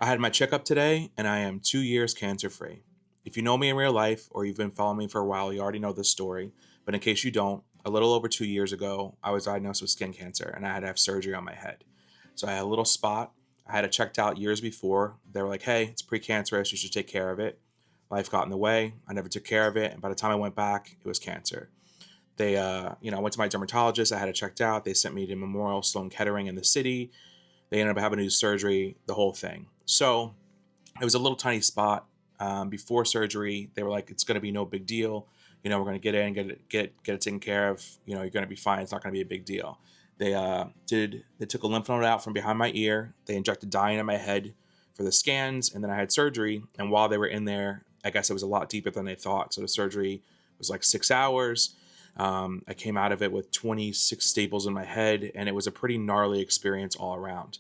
I had my checkup today and I am 2 years cancer free. If you know me in real life or you've been following me for a while, you already know this story. But in case you don't, a little over 2 years ago, I was diagnosed with skin cancer and I had to have surgery on my head. So I had a little spot. I had it checked out years before. They were like, hey, it's precancerous. You should take care of it. Life got in the way. I never took care of it. And by the time I went back, it was cancer. I went to my dermatologist. I had it checked out. They sent me to Memorial Sloan Kettering in the city. They ended up having to do surgery, the whole thing. So it was a little tiny spot. Before surgery, they were like, "It's going to be no big deal. We're going to get in, get it taken care of. You're going to be fine. It's not going to be a big deal." They took a lymph node out from behind my ear. They injected dye in my head for the scans, and then I had surgery. And while they were in there, I guess it was a lot deeper than they thought. So the surgery was like 6 hours. I came out of it with 26 staples in my head, and it was a pretty gnarly experience all around.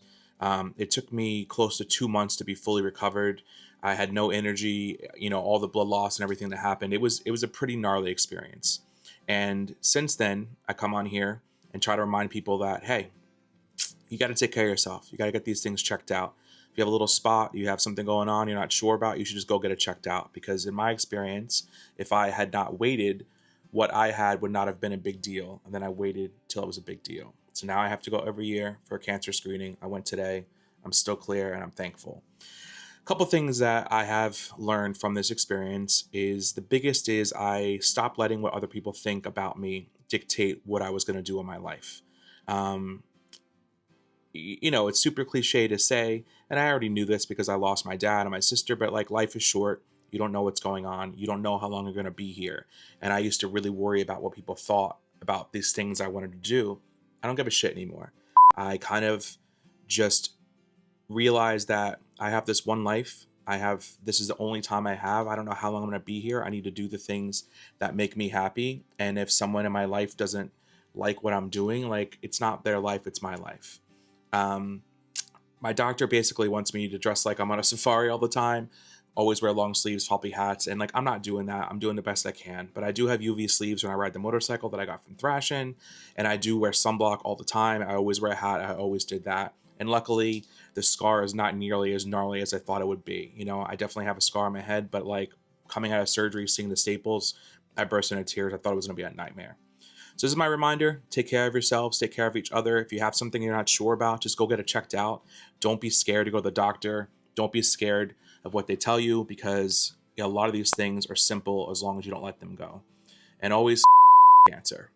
It took me close to 2 months to be fully recovered. I had no energy, all the blood loss and everything that happened. It was a pretty gnarly experience. And since then, I come on here and try to remind people that, hey, you got to take care of yourself. You got to get these things checked out. If you have a little spot, you have something going on you're not sure about, you should just go get it checked out. Because in my experience, if I had not waited, what I had would not have been a big deal. And then I waited till it was a big deal. So now I have to go every year for a cancer screening. I went today. I'm still clear and I'm thankful. A couple things that I have learned from this experience is the biggest is I stopped letting what other people think about me dictate what I was going to do in my life. Um, it's super cliche to say, and I already knew this because I lost my dad and my sister, but like life is short. You don't know what's going on. You don't know how long you're going to be here. And I used to really worry about what people thought about these things I wanted to do. I don't give a shit anymore. I kind of just realized that I have this one life. This is the only time I have. I don't know how long I'm going to be here. I need to do the things that make me happy. And if someone in my life doesn't like what I'm doing, like it's not their life, it's my life. Um, my doctor basically wants me to dress like I'm on a safari all the time, always wear long sleeves, floppy hats, and like I'm not doing that. I'm doing the best I can, but I do have UV sleeves when I ride the motorcycle that I got from Thrashing, and I do wear sunblock all the time. I always wear a hat. I always did that, and luckily the scar is not nearly as gnarly as I thought it would be. I definitely have a scar on my head, but like coming out of surgery, seeing the staples, I burst into tears. I thought it was going to be a nightmare. So this is my reminder, take care of yourselves, take care of each other. If you have something you're not sure about, just go get it checked out. Don't be scared to go to the doctor. Don't be scared of what they tell you because a lot of these things are simple as long as you don't let them go. And always cancer.